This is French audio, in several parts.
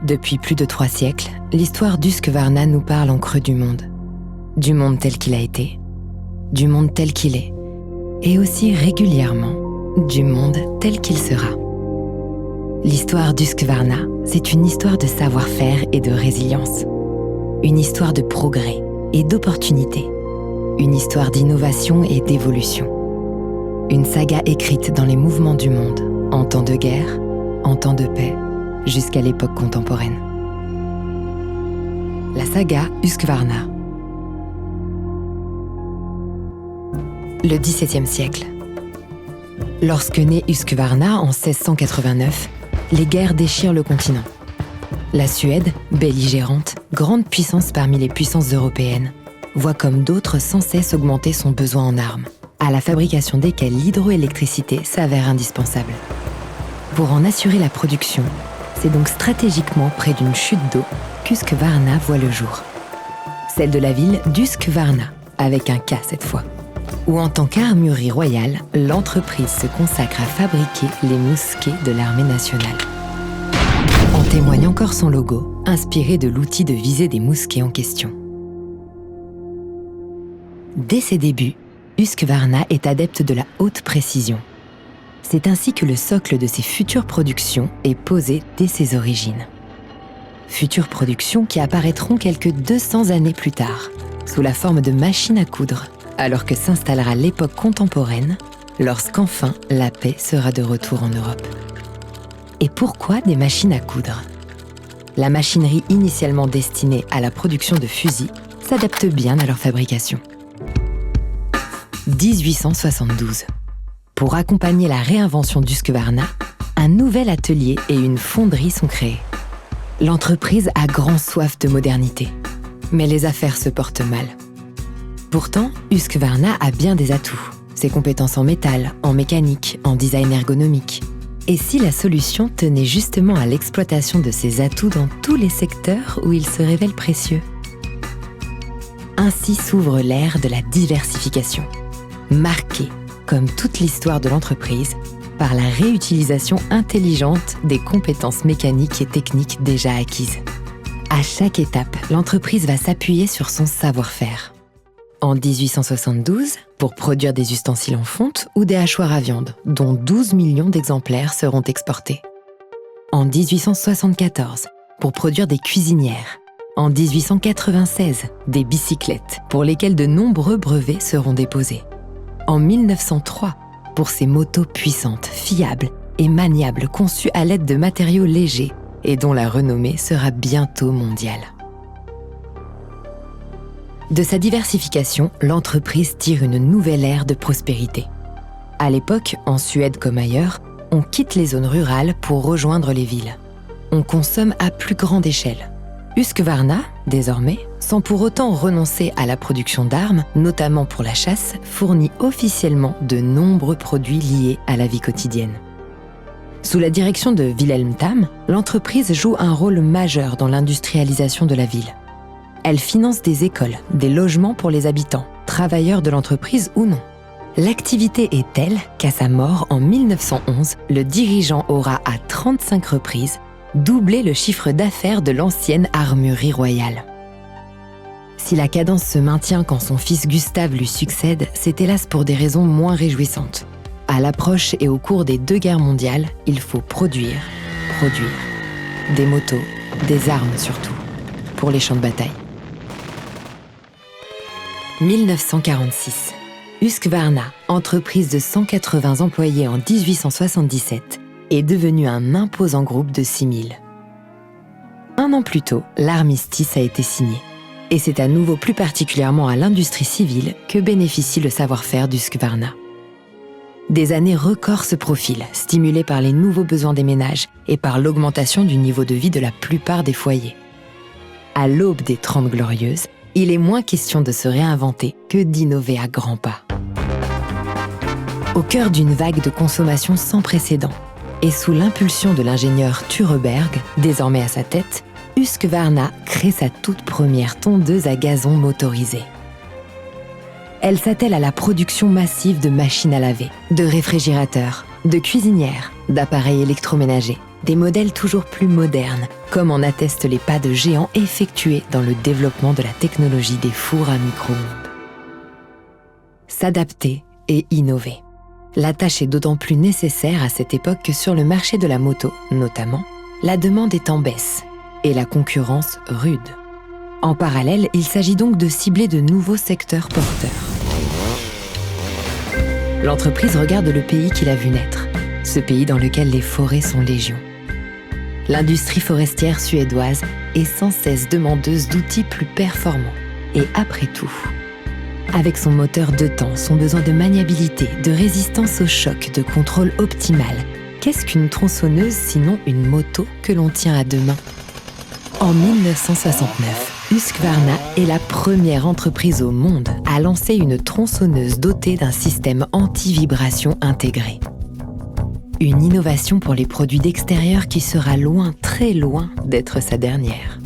Depuis plus de 3 siècles, l'histoire d'Husqvarna nous parle en creux du monde. Du monde tel qu'il a été, du monde tel qu'il est, et aussi régulièrement, du monde tel qu'il sera. L'histoire d'Husqvarna, c'est une histoire de savoir-faire et de résilience. Une histoire de progrès et d'opportunité. Une histoire d'innovation et d'évolution. Une saga écrite dans les mouvements du monde, en temps de guerre, en temps de paix, jusqu'à l'époque contemporaine. La saga Husqvarna. Le XVIIe siècle. Lorsque naît Husqvarna en 1689, les guerres déchirent le continent. La Suède, belligérante, grande puissance parmi les puissances européennes, voit comme d'autres sans cesse augmenter son besoin en armes, à la fabrication desquelles l'hydroélectricité s'avère indispensable. Pour en assurer la production, c'est donc stratégiquement près d'une chute d'eau qu'Husqvarna voit le jour. Celle de la ville d'Husqvarna, avec un K cette fois, où en tant qu'armurerie royale, l'entreprise se consacre à fabriquer les mousquets de l'armée nationale. En témoigne encore son logo, inspiré de l'outil de visée des mousquets en question. Dès ses débuts, Husqvarna est adepte de la haute précision. C'est ainsi que le socle de ses futures productions est posé dès ses origines. Futures productions qui apparaîtront quelques 200 années plus tard, sous la forme de machines à coudre, alors que s'installera l'époque contemporaine, lorsqu'enfin la paix sera de retour en Europe. Et pourquoi des machines à coudre ? La machinerie initialement destinée à la production de fusils s'adapte bien à leur fabrication. 1872. Pour accompagner la réinvention d'Husqvarna, un nouvel atelier et une fonderie sont créés. L'entreprise a grand soif de modernité, mais les affaires se portent mal. Pourtant, Husqvarna a bien des atouts, ses compétences en métal, en mécanique, en design ergonomique. Et si la solution tenait justement à l'exploitation de ces atouts dans tous les secteurs où ils se révèlent précieux ? Ainsi s'ouvre l'ère de la diversification, marquée, comme toute l'histoire de l'entreprise, par la réutilisation intelligente des compétences mécaniques et techniques déjà acquises. À chaque étape, l'entreprise va s'appuyer sur son savoir-faire. En 1872, pour produire des ustensiles en fonte ou des hachoirs à viande, dont 12 millions d'exemplaires seront exportés. En 1874, pour produire des cuisinières. En 1896, des bicyclettes, pour lesquelles de nombreux brevets seront déposés. En 1903, pour ces motos puissantes, fiables et maniables conçues à l'aide de matériaux légers et dont la renommée sera bientôt mondiale. De sa diversification, l'entreprise tire une nouvelle ère de prospérité. À l'époque, en Suède comme ailleurs, on quitte les zones rurales pour rejoindre les villes. On consomme à plus grande échelle. Husqvarna, désormais, sans pour autant renoncer à la production d'armes, notamment pour la chasse, fournit officiellement de nombreux produits liés à la vie quotidienne. Sous la direction de Wilhelm Tamm, l'entreprise joue un rôle majeur dans l'industrialisation de la ville. Elle finance des écoles, des logements pour les habitants, travailleurs de l'entreprise ou non. L'activité est telle qu'à sa mort en 1911, le dirigeant aura à 35 reprises doublé le chiffre d'affaires de l'ancienne armurerie royale. Si la cadence se maintient quand son fils Gustave lui succède, c'est hélas pour des raisons moins réjouissantes. À l'approche et au cours des 2 guerres mondiales, il faut produire. Des motos, des armes surtout, pour les champs de bataille. 1946. Husqvarna, entreprise de 180 employés en 1877, est devenue un imposant groupe de 6000. Un an plus tôt, l'armistice a été signé. Et c'est à nouveau plus particulièrement à l'industrie civile que bénéficie le savoir-faire d'Husqvarna. Des années records se profilent, stimulées par les nouveaux besoins des ménages et par l'augmentation du niveau de vie de la plupart des foyers. À l'aube des 30 Glorieuses, il est moins question de se réinventer que d'innover à grands pas. Au cœur d'une vague de consommation sans précédent, et sous l'impulsion de l'ingénieur Tureberg, désormais à sa tête, Husqvarna crée sa toute première tondeuse à gazon motorisée. Elle s'attelle à la production massive de machines à laver, de réfrigérateurs, de cuisinières, d'appareils électroménagers, des modèles toujours plus modernes, comme en attestent les pas de géants effectués dans le développement de la technologie des fours à micro-ondes. S'adapter et innover. La tâche est d'autant plus nécessaire à cette époque que sur le marché de la moto, notamment, la demande est en baisse et la concurrence rude. En parallèle, il s'agit donc de cibler de nouveaux secteurs porteurs. L'entreprise regarde le pays qu'il a vu naître, ce pays dans lequel les forêts sont légion. L'industrie forestière suédoise est sans cesse demandeuse d'outils plus performants. Et après tout, avec son moteur 2 temps, son besoin de maniabilité, de résistance au choc, de contrôle optimal, qu'est-ce qu'une tronçonneuse sinon une moto que l'on tient à 2 mains ? En 1969, Husqvarna est la première entreprise au monde à lancer une tronçonneuse dotée d'un système anti-vibration intégré. Une innovation pour les produits d'extérieur qui sera loin, très loin d'être sa dernière.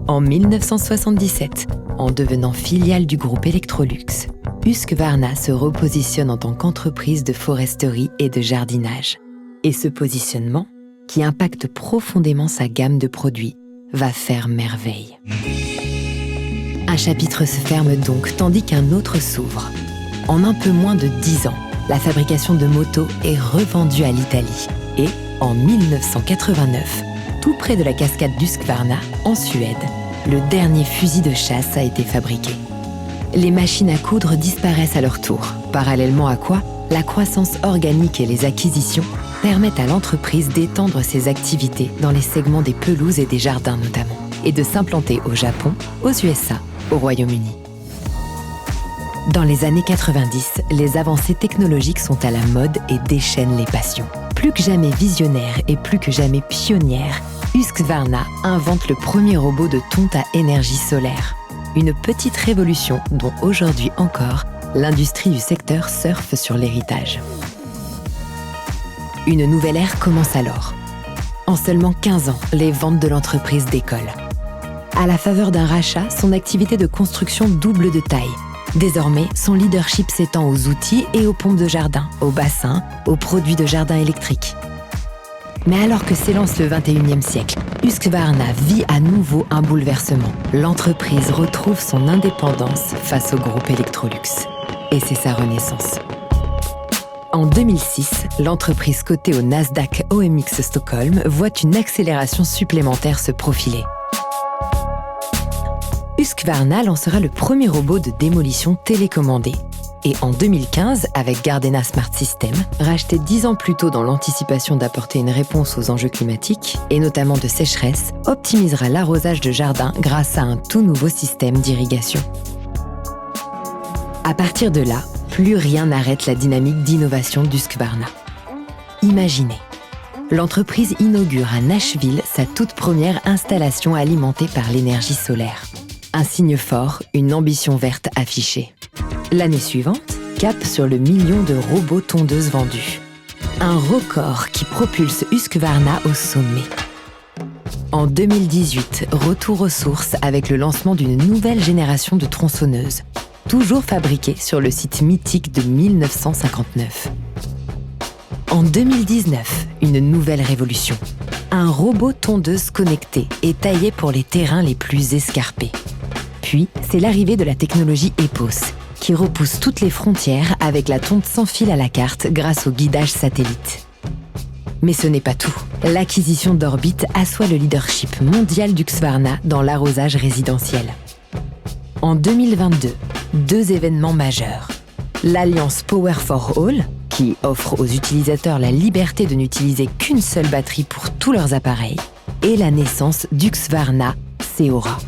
En 1977, en devenant filiale du groupe Electrolux, Husqvarna se repositionne en tant qu'entreprise de foresterie et de jardinage. Et ce positionnement, qui impacte profondément sa gamme de produits, va faire merveille. Un chapitre se ferme donc, tandis qu'un autre s'ouvre. En un peu moins de 10 ans, la fabrication de motos est revendue à l'Italie. Et, en 1989, tout près de la cascade d'Husqvarna, en Suède, le dernier fusil de chasse a été fabriqué. Les machines à coudre disparaissent à leur tour, parallèlement à quoi la croissance organique et les acquisitions permettent à l'entreprise d'étendre ses activités dans les segments des pelouses et des jardins notamment, et de s'implanter au Japon, aux USA, au Royaume-Uni. Dans les années 90, les avancées technologiques sont à la mode et déchaînent les passions. Plus que jamais visionnaire et plus que jamais pionnière, Husqvarna invente le premier robot de tonte à énergie solaire. Une petite révolution dont aujourd'hui encore, l'industrie du secteur surfe sur l'héritage. Une nouvelle ère commence alors. En seulement 15 ans, les ventes de l'entreprise décollent. À la faveur d'un rachat, son activité de construction double de taille. Désormais, son leadership s'étend aux outils et aux pompes de jardin, aux bassins, aux produits de jardin électriques. Mais alors que s'élance le 21e siècle, Husqvarna vit à nouveau un bouleversement. L'entreprise retrouve son indépendance face au groupe Electrolux. Et c'est sa renaissance. En 2006, l'entreprise cotée au Nasdaq OMX Stockholm voit une accélération supplémentaire se profiler. Husqvarna lancera le premier robot de démolition télécommandé. Et en 2015, avec Gardena Smart System, racheté 10 ans plus tôt dans l'anticipation d'apporter une réponse aux enjeux climatiques, et notamment de sécheresse, optimisera l'arrosage de jardins grâce à un tout nouveau système d'irrigation. À partir de là, plus rien n'arrête la dynamique d'innovation d'Husqvarna. Imaginez, l'entreprise inaugure à Nashville sa toute première installation alimentée par l'énergie solaire. Un signe fort, une ambition verte affichée. L'année suivante, cap sur le 1 million de robots tondeuses vendus. Un record qui propulse Husqvarna au sommet. En 2018, retour aux sources avec le lancement d'une nouvelle génération de tronçonneuses, toujours fabriquée sur le site mythique de 1959. En 2019, une nouvelle révolution. Un robot tondeuse connecté et taillé pour les terrains les plus escarpés. Puis, c'est l'arrivée de la technologie EPOS, qui repousse toutes les frontières avec la tonte sans fil à la carte grâce au guidage satellite. Mais ce n'est pas tout. L'acquisition d'Orbit assoit le leadership mondial d'Husqvarna dans l'arrosage résidentiel. En 2022, 2 événements majeurs. L'alliance Power for All, qui offre aux utilisateurs la liberté de n'utiliser qu'une seule batterie pour tous leurs appareils, et la naissance d'Husqvarna Seora.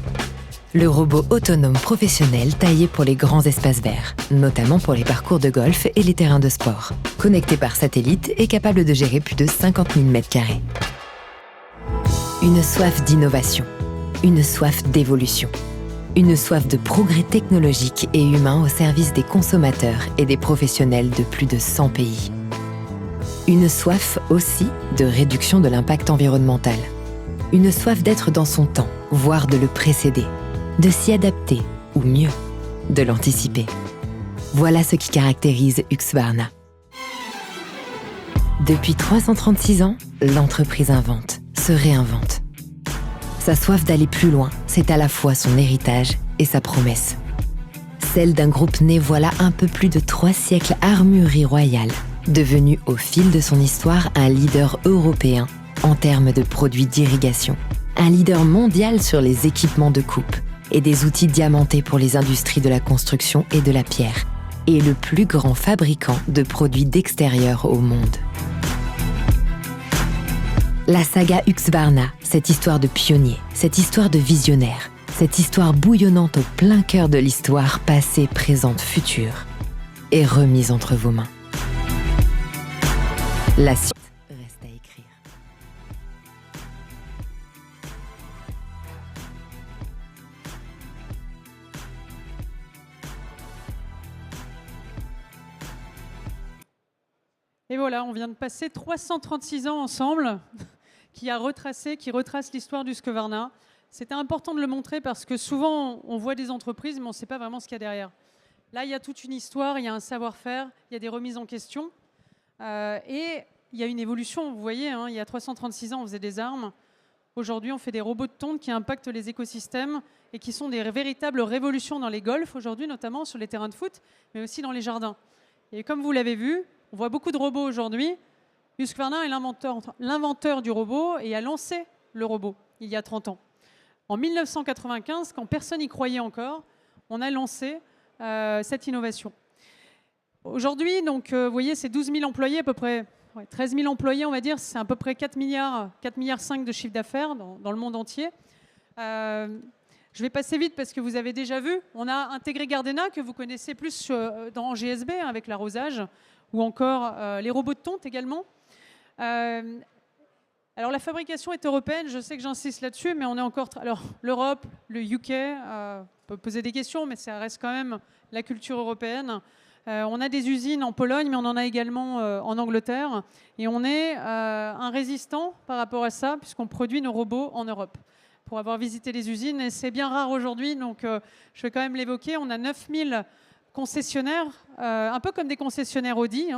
Le robot autonome professionnel taillé pour les grands espaces verts, notamment pour les parcours de golf et les terrains de sport. Connecté par satellite et capable de gérer plus de 50 000 m². Une soif d'innovation, une soif d'évolution, une soif de progrès technologique et humain au service des consommateurs et des professionnels de plus de 100 pays. Une soif aussi de réduction de l'impact environnemental. Une soif d'être dans son temps, voire de le précéder. De s'y adapter, ou mieux, de l'anticiper. Voilà ce qui caractérise Husqvarna. Depuis 336 ans, l'entreprise invente, se réinvente. Sa soif d'aller plus loin, c'est à la fois son héritage et sa promesse. Celle d'un groupe né voilà un peu plus de 3 siècles armurerie royale, devenu au fil de son histoire un leader européen en termes de produits d'irrigation, un leader mondial sur les équipements de coupe et des outils diamantés pour les industries de la construction et de la pierre, et le plus grand fabricant de produits d'extérieur au monde. La saga Husqvarna, cette histoire de pionnier, cette histoire de visionnaire, cette histoire bouillonnante au plein cœur de l'histoire passée, présente, future, est remise entre vos mains. La suite reste à écrire. Et voilà, on vient de passer 336 ans ensemble, qui retrace l'histoire du Husqvarna. C'était important de le montrer parce que souvent, on voit des entreprises, mais on ne sait pas vraiment ce qu'il y a derrière. Là, il y a toute une histoire, il y a un savoir-faire, il y a des remises en question. Et il y a une évolution, vous voyez, il y a 336 ans, on faisait des armes. Aujourd'hui, on fait des robots de tonte qui impactent les écosystèmes et qui sont des véritables révolutions dans les golfs, aujourd'hui, notamment sur les terrains de foot, mais aussi dans les jardins. Et comme vous l'avez vu, on voit beaucoup de robots aujourd'hui. Husqvarna est l'inventeur du robot et a lancé le robot il y a 30 ans. En 1995, quand personne n'y croyait encore, on a lancé cette innovation. Aujourd'hui, donc, vous voyez, c'est 12 000 employés, à peu près 13 000 employés, on va dire. C'est à peu près 4 milliards de chiffre d'affaires dans le monde entier. Je vais passer vite parce que vous avez déjà vu. On a intégré Gardena, que vous connaissez plus dans GSB, avec l'arrosage, ou encore les robots de tonte également. Alors la fabrication est européenne, je sais que j'insiste là-dessus, mais on est encore... Alors l'Europe, le UK, on peut poser des questions, mais ça reste quand même la culture européenne. On a des usines en Pologne, mais on en a également en Angleterre. Et on est un résistant par rapport à ça, puisqu'on produit nos robots en Europe. Pour avoir visité les usines, et c'est bien rare aujourd'hui, donc je vais quand même l'évoquer. On a 9000 concessionnaires, un peu comme des concessionnaires Audi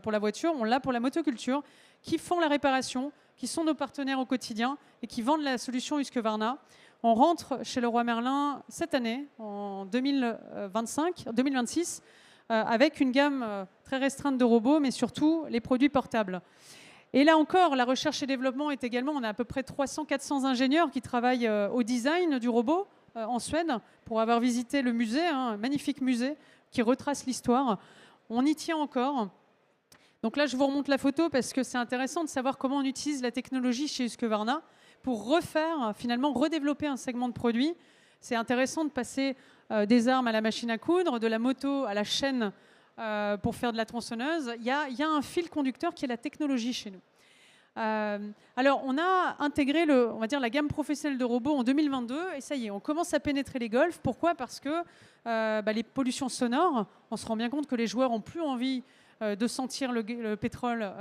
pour la voiture, on l'a pour la motoculture, qui font la réparation, qui sont nos partenaires au quotidien et qui vendent la solution Husqvarna. On rentre chez Leroy Merlin cette année, en 2026, avec une gamme très restreinte de robots, mais surtout les produits portables. Et là encore, la recherche et développement est également, on a à peu près 300-400 ingénieurs qui travaillent au design du robot en Suède, pour avoir visité le musée, un magnifique musée qui retrace l'histoire. On y tient encore. Donc là, je vous remonte la photo parce que c'est intéressant de savoir comment on utilise la technologie chez Husqvarna pour finalement redévelopper un segment de produits. C'est intéressant de passer des armes à la machine à coudre, de la moto à la chaîne pour faire de la tronçonneuse. Il y a un fil conducteur qui est la technologie chez nous. Alors, on a intégré on va dire, la gamme professionnelle de robots en 2022 et ça y est, on commence à pénétrer les golfs. Pourquoi ? Parce que les pollutions sonores, on se rend bien compte que les joueurs n'ont plus envie de sentir le pétrole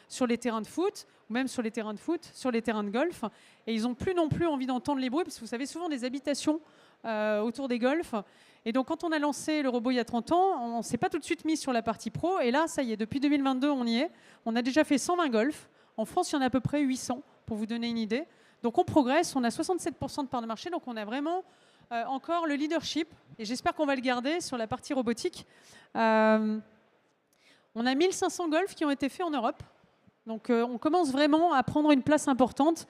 sur les terrains de foot, ou même sur les terrains de golf. Et ils n'ont plus non plus envie d'entendre les bruits, parce que vous savez, souvent des habitations autour des golfs. Et donc, quand on a lancé le robot il y a 30 ans, on ne s'est pas tout de suite mis sur la partie pro. Et là, ça y est, depuis 2022, on y est. On a déjà fait 120 golfs. En France, il y en a à peu près 800, pour vous donner une idée. Donc, on progresse. On a 67% de part de marché. Donc, on a vraiment encore le leadership. Et j'espère qu'on va le garder sur la partie robotique. On a 1500 golfs qui ont été faits en Europe. Donc, on commence vraiment à prendre une place importante.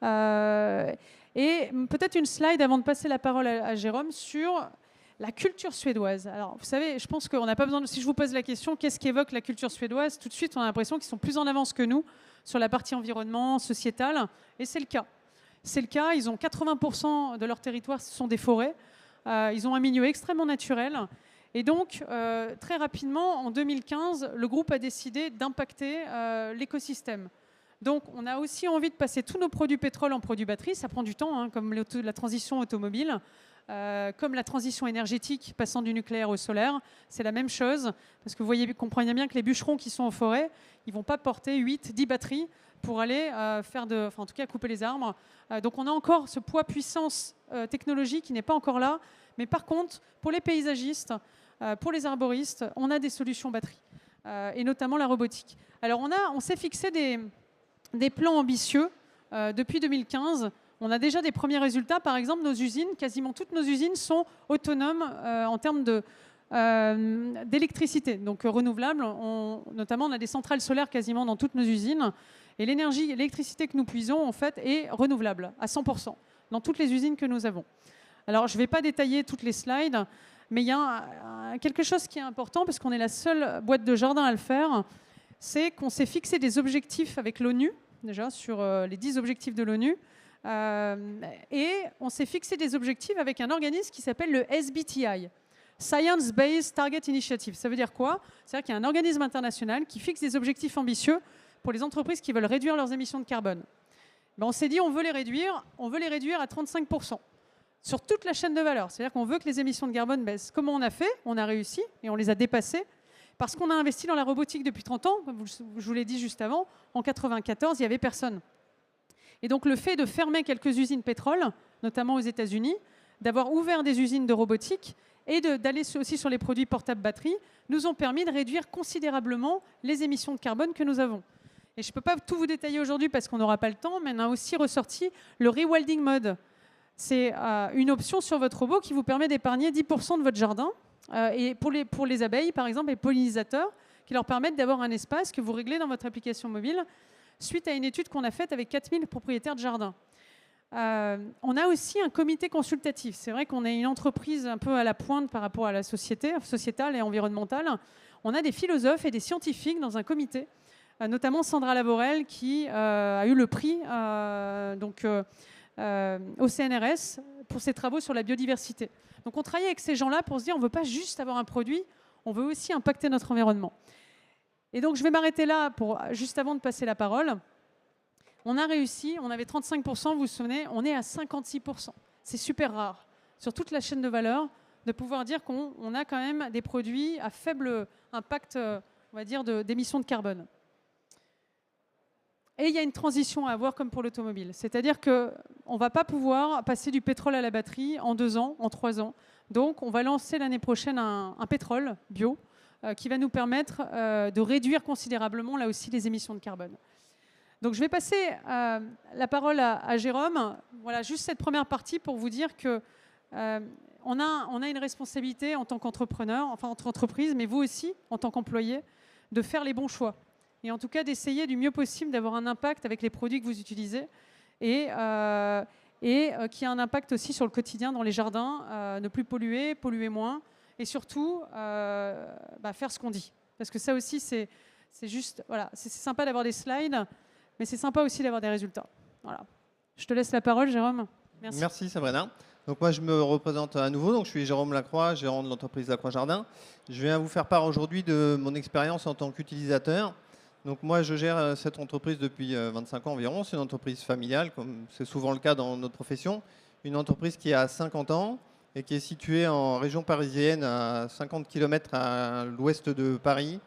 Et peut-être une slide avant de passer la parole à Jérôme sur la culture suédoise. Alors, vous savez, je pense qu'on n'a pas besoin de... Si je vous pose la question, qu'est-ce qu'évoque la culture suédoise ? Tout de suite, on a l'impression qu'ils sont plus en avance que nous sur la partie environnement, sociétale. Et c'est le cas. C'est le cas. Ils ont 80% de leur territoire, ce sont des forêts. Ils ont un milieu extrêmement naturel. Et donc, très rapidement, en 2015, le groupe a décidé d'impacter l'écosystème. Donc, on a aussi envie de passer tous nos produits pétrole en produits batterie. Ça prend du temps, comme la transition automobile, comme la transition énergétique passant du nucléaire au solaire. C'est la même chose, parce que vous comprenez bien que les bûcherons qui sont en forêt, ils ne vont pas porter 8, 10 batteries pour aller en tout cas couper les arbres. Donc, on a encore ce poids puissance technologique qui n'est pas encore là. Mais par contre, pour les paysagistes, pour les arboristes, on a des solutions batteries, et notamment la robotique. Alors, on s'est fixé des plans ambitieux depuis 2015. On a déjà des premiers résultats. Par exemple, nos usines, quasiment toutes nos usines sont autonomes en termes d'électricité, donc renouvelable. Notamment, on a des centrales solaires quasiment dans toutes nos usines. Et l'électricité que nous puisons, en fait, est renouvelable à 100% dans toutes les usines que nous avons. Alors, je ne vais pas détailler toutes les slides, mais il y a quelque chose qui est important, parce qu'on est la seule boîte de jardin à le faire, c'est qu'on s'est fixé des objectifs avec l'ONU, déjà sur les 10 objectifs de l'ONU, et on s'est fixé des objectifs avec un organisme qui s'appelle le SBTI, Science Based Target Initiative. Ça veut dire quoi? C'est-à-dire qu'il y a un organisme international qui fixe des objectifs ambitieux pour les entreprises qui veulent réduire leurs émissions de carbone. Ben, on s'est dit on veut les réduire à 35%. Sur toute la chaîne de valeur. C'est-à-dire qu'on veut que les émissions de carbone baissent. Comment on a fait? On a réussi et on les a dépassées parce qu'on a investi dans la robotique depuis 30 ans. Je vous l'ai dit juste avant, en 1994, il n'y avait personne. Et donc le fait de fermer quelques usines pétrole, notamment aux États-Unis, d'avoir ouvert des usines de robotique et d'aller aussi sur les produits portables batteries, nous ont permis de réduire considérablement les émissions de carbone que nous avons. Et je ne peux pas tout vous détailler aujourd'hui parce qu'on n'aura pas le temps, mais on a aussi ressorti le rewilding mode. C'est une option sur votre robot qui vous permet d'épargner 10% de votre jardin. Et pour les abeilles, par exemple, les pollinisateurs, qui leur permettent d'avoir un espace que vous réglez dans votre application mobile, suite à une étude qu'on a faite avec 4000 propriétaires de jardins. On a aussi un comité consultatif. C'est vrai qu'on est une entreprise un peu à la pointe par rapport à la société, sociétale et environnementale. On a des philosophes et des scientifiques dans un comité, notamment Sandra Lavorel, qui a eu le prix au CNRS pour ses travaux sur la biodiversité. Donc on travaille avec ces gens-là pour se dire on ne veut pas juste avoir un produit, on veut aussi impacter notre environnement. Et donc je vais m'arrêter là juste avant de passer la parole. On a réussi, on avait 35%, vous vous souvenez, on est à 56%. C'est super rare sur toute la chaîne de valeur de pouvoir dire qu'on a quand même des produits à faible impact, on va dire, d'émissions de carbone. Et il y a une transition à avoir comme pour l'automobile. C'est-à-dire qu'on ne va pas pouvoir passer du pétrole à la batterie en 2 ans, en 3 ans. Donc on va lancer l'année prochaine un pétrole bio qui va nous permettre de réduire considérablement là aussi les émissions de carbone. Donc je vais passer la parole à Jérôme. Voilà, juste cette première partie pour vous dire que on a une responsabilité en tant qu'entrepreneur, enfin entre entreprises, mais vous aussi en tant qu'employé, de faire les bons choix. Et en tout cas d'essayer du mieux possible d'avoir un impact avec les produits que vous utilisez et qui a un impact aussi sur le quotidien dans les jardins, ne plus polluer moins et surtout faire ce qu'on dit. Parce que ça aussi, c'est juste, voilà, c'est sympa d'avoir des slides, mais c'est sympa aussi d'avoir des résultats. Voilà. Je te laisse la parole, Jérôme. Merci. Merci Sabrina. Donc moi je me représente à nouveau, donc je suis Jérôme Lacroix, gérant de l'entreprise Lacroix Jardin. Je viens vous faire part aujourd'hui de mon expérience en tant qu'utilisateur. Donc moi je gère cette entreprise depuis 25 ans environ, c'est une entreprise familiale, comme c'est souvent le cas dans notre profession. Une entreprise qui a 50 ans et qui est située en région parisienne à 50 km à l'ouest de Paris.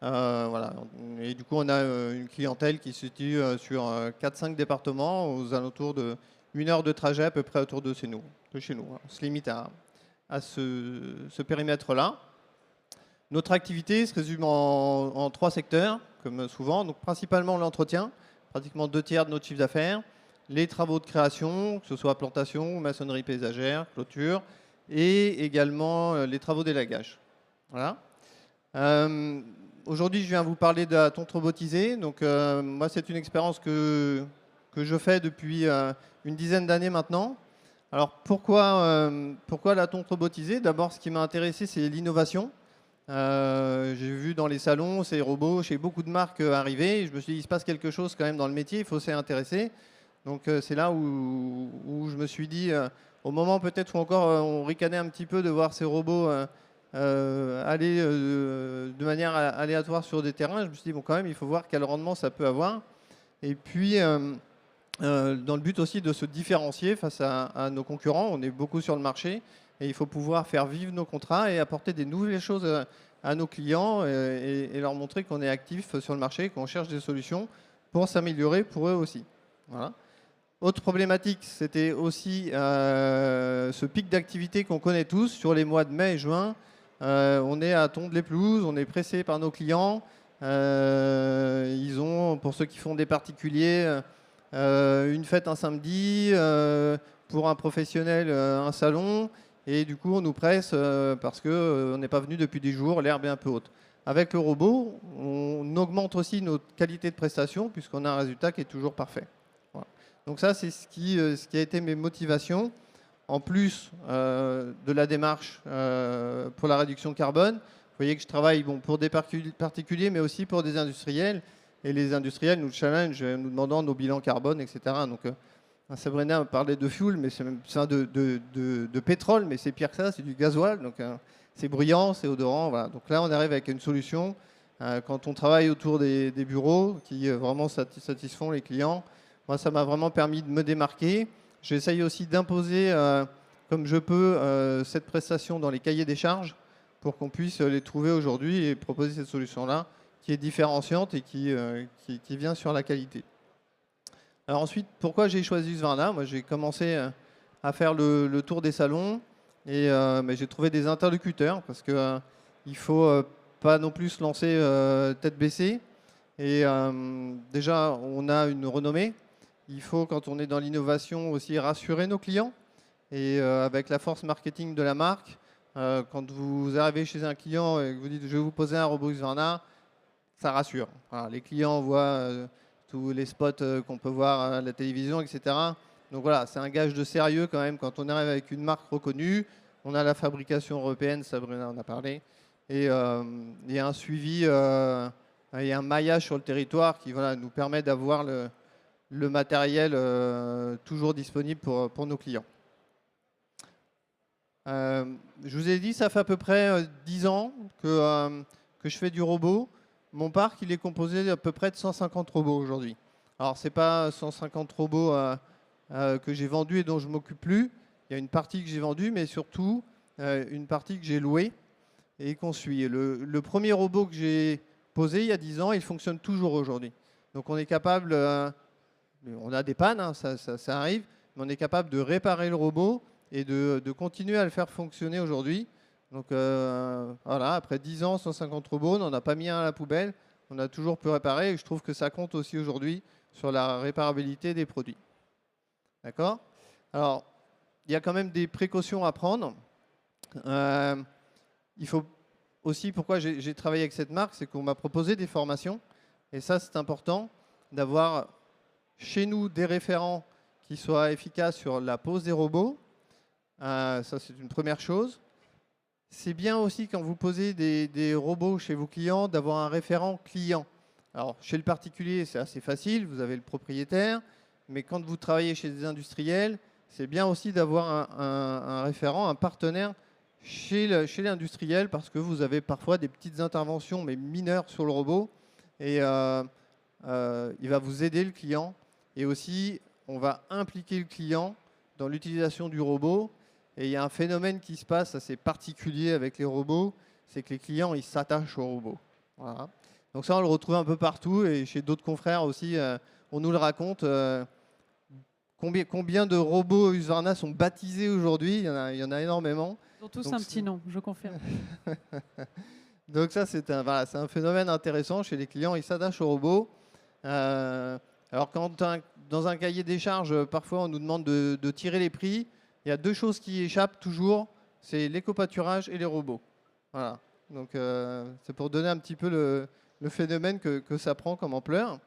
Voilà. Et du coup on a une clientèle qui se situe sur 4-5 départements aux alentours de 1 heure de trajet à peu près autour de chez nous. On se limite à ce périmètre-là. Notre activité se résume en 3 secteurs, comme souvent. Donc, principalement l'entretien, pratiquement 2/3 de notre chiffre d'affaires. Les travaux de création, que ce soit plantation, maçonnerie paysagère, clôture. Et également les travaux d'élagage. Voilà. Aujourd'hui, je viens vous parler de la tonte robotisée. Donc, moi, c'est une expérience que je fais depuis une dizaine d'années maintenant. Alors, pourquoi la tonte robotisée? D'abord, ce qui m'a intéressé, c'est l'innovation. J'ai vu dans les salons ces robots chez beaucoup de marques arriver. Et je me suis dit, il se passe quelque chose quand même dans le métier, il faut s'y intéresser. Donc, c'est là où je me suis dit, au moment peut-être où encore on ricanait un petit peu de voir ces robots aller de manière aléatoire sur des terrains, je me suis dit, bon, quand même, il faut voir quel rendement ça peut avoir. Et puis, dans le but aussi de se différencier face à nos concurrents, on est beaucoup sur le marché et il faut pouvoir faire vivre nos contrats et apporter des nouvelles choses à nos clients et leur montrer qu'on est actif sur le marché, qu'on cherche des solutions pour s'améliorer pour eux aussi. Voilà. Autre problématique, c'était aussi ce pic d'activité qu'on connaît tous sur les mois de mai et juin. On est à tondre les pelouses, on est pressé par nos clients Ils ont, pour ceux qui font des particuliers, une fête un samedi, pour un professionnel, un salon. Et du coup, on nous presse parce qu'on n'est pas venu depuis 10 jours, l'herbe est un peu haute. Avec le robot, on augmente aussi notre qualité de prestation puisqu'on a un résultat qui est toujours parfait. Voilà. Donc ça, c'est ce qui a été mes motivations. En plus de la démarche pour la réduction carbone, vous voyez que je travaille pour des particuliers, mais aussi pour des industriels. Et les industriels nous challengent, nous demandant nos bilans carbone, etc. Donc, Sabrina parlait de fuel, mais c'est de pétrole, mais c'est pire que ça, c'est du gasoil. Donc, c'est bruyant, c'est odorant. Voilà. Donc là, on arrive avec une solution. Quand on travaille autour des bureaux qui vraiment satisfont les clients, moi, ça m'a vraiment permis de me démarquer. J'essaye aussi d'imposer, comme je peux, cette prestation dans les cahiers des charges pour qu'on puisse les trouver aujourd'hui et proposer cette solution-là qui est différenciante et qui vient sur la qualité. Alors ensuite, pourquoi j'ai choisi Husqvarna? Moi, j'ai commencé à faire le tour des salons et j'ai trouvé des interlocuteurs parce qu'il ne faut pas non plus se lancer tête baissée. Et déjà, on a une renommée. Il faut, quand on est dans l'innovation, aussi rassurer nos clients. Et avec la force marketing de la marque, quand vous arrivez chez un client et que vous dites « je vais vous poser un robot Husqvarna », ça rassure. Voilà, les clients voient tous les spots qu'on peut voir à la télévision, etc. Donc voilà, c'est un gage de sérieux quand même quand on arrive avec une marque reconnue. On a la fabrication européenne, Sabrina en a parlé. Et il y a un suivi et un maillage sur le territoire qui nous permet d'avoir le matériel toujours disponible pour nos clients. Je vous ai dit, ça fait à peu près 10 ans que je fais du robot. Mon parc, il est composé à peu près de 150 robots aujourd'hui. Alors, ce n'est pas 150 robots que j'ai vendus et dont je ne m'occupe plus. Il y a une partie que j'ai vendue, mais surtout une partie que j'ai louée et qu'on suit. Le premier robot que j'ai posé il y a 10 ans, il fonctionne toujours aujourd'hui. Donc, on est capable, on a des pannes, hein, ça arrive, mais on est capable de réparer le robot et de continuer à le faire fonctionner aujourd'hui. Donc voilà, après 10 ans, 150 robots, on n'en a pas mis un à la poubelle, on a toujours pu réparer et je trouve que ça compte aussi aujourd'hui sur la réparabilité des produits. D'accord? Alors, il y a quand même des précautions à prendre. Il faut aussi, pourquoi j'ai travaillé avec cette marque, c'est qu'on m'a proposé des formations et ça c'est important d'avoir chez nous des référents qui soient efficaces sur la pose des robots. Ça c'est une première chose. C'est bien aussi quand vous posez des robots chez vos clients d'avoir un référent client. Alors chez le particulier c'est assez facile, vous avez le propriétaire, mais quand vous travaillez chez des industriels, c'est bien aussi d'avoir un référent, un partenaire chez l'industriel parce que vous avez parfois des petites interventions mais mineures sur le robot et il va vous aider le client et aussi on va impliquer le client dans l'utilisation du robot. Et il y a un phénomène qui se passe assez particulier avec les robots, c'est que les clients, ils s'attachent aux robots. Voilà. Donc ça, on le retrouve un peu partout et chez d'autres confrères aussi, on nous le raconte. Combien de robots Husqvarna sont baptisés aujourd'hui? Il y en a énormément. Ils ont tous un petit nom, je confirme. Donc ça, c'est un phénomène intéressant. Chez les clients, ils s'attachent aux robots. Alors quand dans un cahier des charges, parfois, on nous demande de tirer les prix. Il y a deux choses qui échappent toujours, c'est l'éco-pâturage et les robots. Voilà. Donc c'est pour donner un petit peu le phénomène que ça prend comme ampleur.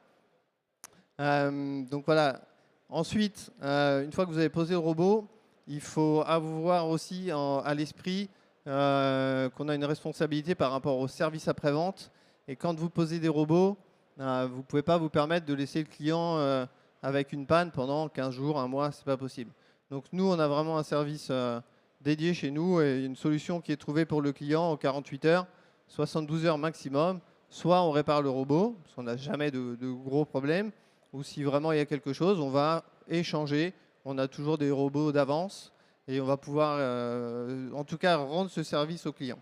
Donc voilà. Ensuite, une fois que vous avez posé le robot, il faut avoir aussi à l'esprit qu'on a une responsabilité par rapport au service après-vente. Et quand vous posez des robots, vous ne pouvez pas vous permettre de laisser le client avec une panne pendant 15 jours, un mois, ce n'est pas possible. Donc nous, on a vraiment un service dédié chez nous et une solution qui est trouvée pour le client en 48 heures, 72 heures maximum. Soit on répare le robot, parce qu'on n'a jamais de gros problèmes, ou si vraiment il y a quelque chose, on va échanger. On a toujours des robots d'avance et on va pouvoir, en tout cas, rendre ce service au client.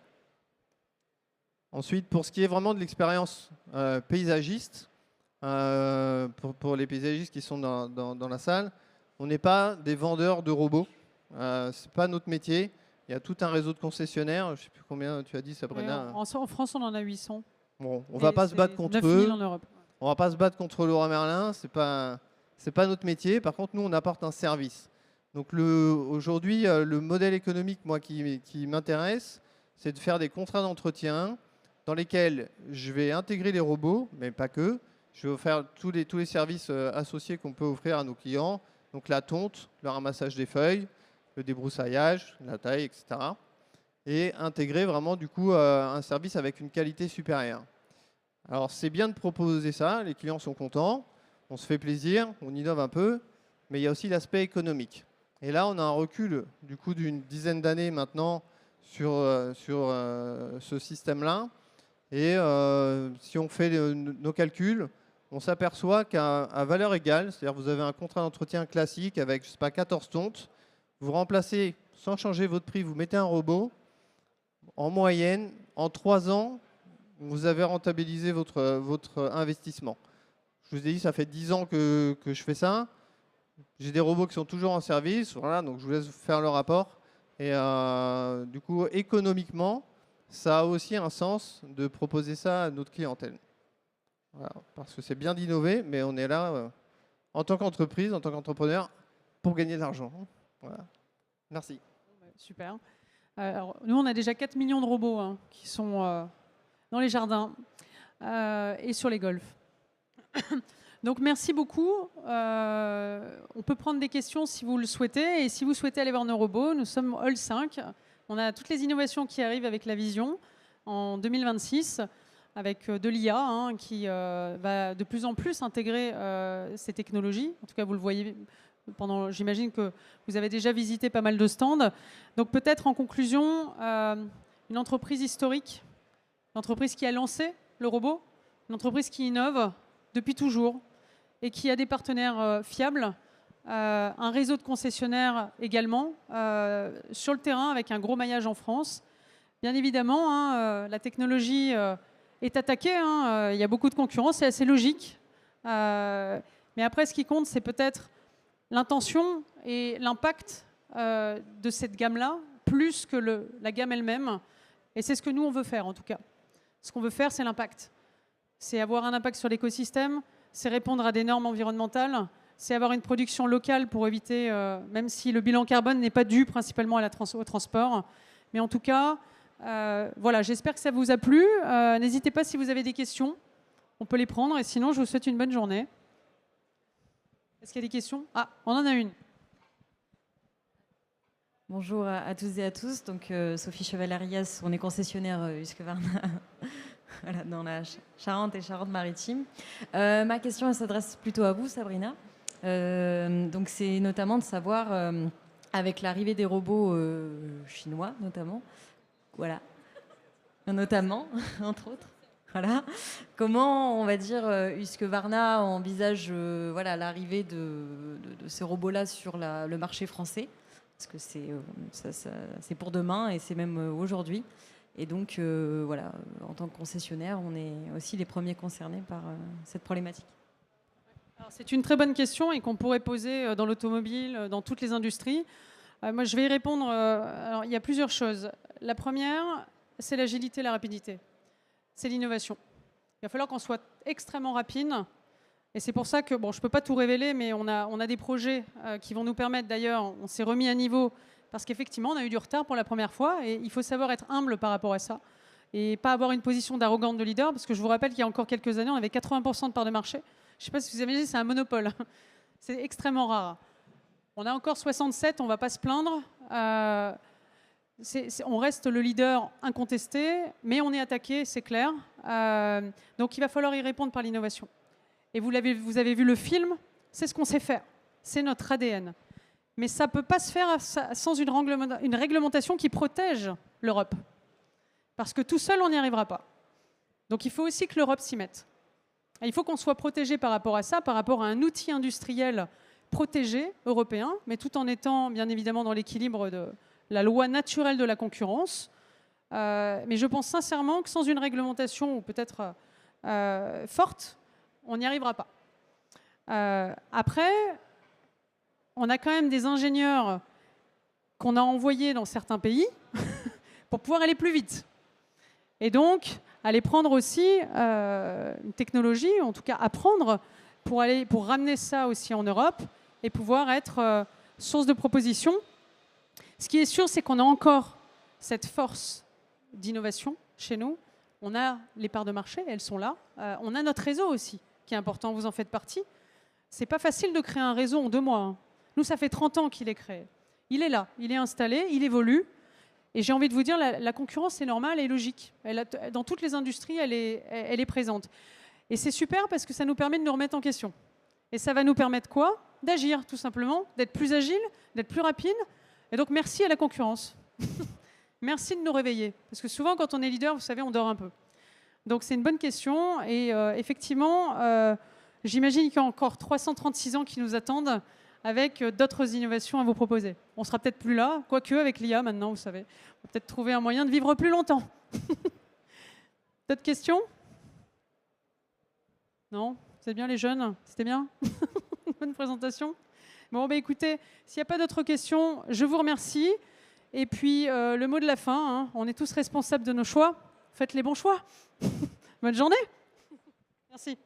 Ensuite, pour ce qui est vraiment de l'expérience paysagiste, pour les paysagistes qui sont dans la salle, on n'est pas des vendeurs de robots, ce n'est pas notre métier. Il y a tout un réseau de concessionnaires, je ne sais plus combien tu as dit, Sabrina. En France, on en a 800. Bon, on va pas se battre contre 9 000 eux. en Europe. On va pas se battre contre Leroy Merlin. C'est pas notre métier. Par contre, nous, on apporte un service. Donc aujourd'hui, le modèle économique, moi, qui m'intéresse, c'est de faire des contrats d'entretien dans lesquels je vais intégrer les robots, mais pas que. Je vais offrir tous les services associés qu'on peut offrir à nos clients. Donc la tonte, le ramassage des feuilles, le débroussaillage, la taille, etc. Et intégrer vraiment du coup un service avec une qualité supérieure. Alors c'est bien de proposer ça, les clients sont contents, on se fait plaisir, on innove un peu, mais il y a aussi l'aspect économique. Et là, on a un recul du coup d'une dizaine d'années maintenant sur ce système-là. Et si on fait nos calculs, on s'aperçoit qu'à valeur égale, c'est-à-dire vous avez un contrat d'entretien classique avec, je sais pas, 14 tontes, vous remplacez, sans changer votre prix, vous mettez un robot, en moyenne, en 3 ans, vous avez rentabilisé votre investissement. Je vous ai dit, ça fait 10 ans que je fais ça. J'ai des robots qui sont toujours en service, voilà, donc je vous laisse faire le rapport. Et du coup, économiquement, ça a aussi un sens de proposer ça à notre clientèle. Voilà, parce que c'est bien d'innover, mais on est là en tant qu'entreprise, en tant qu'entrepreneur, pour gagner de l'argent. Voilà. Merci. Super. Alors, nous, on a déjà 4 millions de robots hein, qui sont dans les jardins et sur les golfs. Donc, merci beaucoup. On peut prendre des questions si vous le souhaitez. Et si vous souhaitez aller voir nos robots, nous sommes Hall 5. On a toutes les innovations qui arrivent avec la vision en 2026, avec de l'IA hein, qui va de plus en plus intégrer ces technologies. En tout cas, vous le voyez j'imagine que vous avez déjà visité pas mal de stands. Donc peut-être en conclusion, une entreprise historique, une entreprise qui a lancé le robot, une entreprise qui innove depuis toujours et qui a des partenaires fiables, un réseau de concessionnaires également, sur le terrain avec un gros maillage en France. Bien évidemment, hein, la technologie est attaquée, hein, il y a beaucoup de concurrence, c'est assez logique. Mais après, ce qui compte, c'est peut-être l'intention et l'impact de cette gamme-là, plus que la gamme elle-même. Et c'est ce que nous, on veut faire, en tout cas. Ce qu'on veut faire, c'est l'impact. C'est avoir un impact sur l'écosystème, c'est répondre à des normes environnementales, c'est avoir une production locale pour éviter, même si le bilan carbone n'est pas dû principalement au transport. Mais en tout cas, voilà, j'espère que ça vous a plu. N'hésitez pas si vous avez des questions, on peut les prendre. Et sinon, je vous souhaite une bonne journée. Est-ce qu'il y a des questions? Ah, on en a une. Bonjour à tous et à tous. Donc, Sophie Cheval-Arias, on est concessionnaire Husqvarna voilà, dans la Charente et Charente-Maritime. Ma question, elle s'adresse plutôt à vous, Sabrina. Donc, c'est notamment de savoir, avec l'arrivée des robots chinois, notamment, voilà, notamment, entre autres. Voilà. Comment, on va dire, Husqvarna envisage voilà, l'arrivée de ces robots-là sur le marché français? Parce que c'est pour demain et c'est même aujourd'hui. Et donc, voilà, en tant que concessionnaire, on est aussi les premiers concernés par cette problématique. C'est une très bonne question et qu'on pourrait poser dans l'automobile, dans toutes les industries. Moi, je vais y répondre. Alors, il y a plusieurs choses. La première, c'est l'agilité et la rapidité. C'est l'innovation. Il va falloir qu'on soit extrêmement rapide. Et c'est pour ça que, bon, je ne peux pas tout révéler, mais on a des projets qui vont nous permettre, d'ailleurs, on s'est remis à niveau, parce qu'effectivement, on a eu du retard pour la première fois, et il faut savoir être humble par rapport à ça, et pas avoir une position d'arrogante de leader, parce que je vous rappelle qu'il y a encore quelques années, on avait 80% de part de marché. Je ne sais pas si vous avez dit, c'est un monopole. C'est extrêmement rare. On a encore 67, on ne va pas se plaindre. On reste le leader incontesté, mais on est attaqué, c'est clair. Donc il va falloir y répondre par l'innovation. Et vous avez vu le film, c'est ce qu'on sait faire. C'est notre ADN. Mais ça ne peut pas se faire sans une réglementation qui protège l'Europe. Parce que tout seul, on n'y arrivera pas. Donc il faut aussi que l'Europe s'y mette. Et il faut qu'on soit protégé par rapport à ça, par rapport à un outil industriel protégé, européen, mais tout en étant bien évidemment dans l'équilibre de la loi naturelle de la concurrence. Mais je pense sincèrement que sans une réglementation, ou peut-être forte, on n'y arrivera pas. Après, on a quand même des ingénieurs qu'on a envoyés dans certains pays pour pouvoir aller plus vite. Et donc, aller prendre aussi une technologie, en tout cas apprendre pour ramener ça aussi en Europe et pouvoir être source de proposition. Ce qui est sûr, c'est qu'on a encore cette force d'innovation chez nous. On a les parts de marché, elles sont là. On a notre réseau aussi, qui est important, vous en faites partie. C'est pas facile de créer un réseau en 2 mois. Hein. Nous, ça fait 30 ans qu'il est créé. Il est là, il est installé, il évolue. Et j'ai envie de vous dire, la concurrence est normale et logique. Dans toutes les industries, elle est présente. Et c'est super parce que ça nous permet de nous remettre en question. Et ça va nous permettre quoi? D'agir, tout simplement, d'être plus agile, d'être plus rapide. Et donc, merci à la concurrence. Merci de nous réveiller. Parce que souvent, quand on est leader, vous savez, on dort un peu. Donc, c'est une bonne question. Et effectivement, j'imagine qu'il y a encore 336 ans qui nous attendent avec d'autres innovations à vous proposer. On sera peut-être plus là, quoique avec l'IA maintenant, vous savez. On va peut-être trouver un moyen de vivre plus longtemps. D'autres questions? Non? C'est bien les jeunes? C'était bien? Bonne présentation. Bon, bah, écoutez, s'il n'y a pas d'autres questions, je vous remercie. Et puis, le mot de la fin, hein, on est tous responsables de nos choix. Faites les bons choix. Bonne journée. Merci.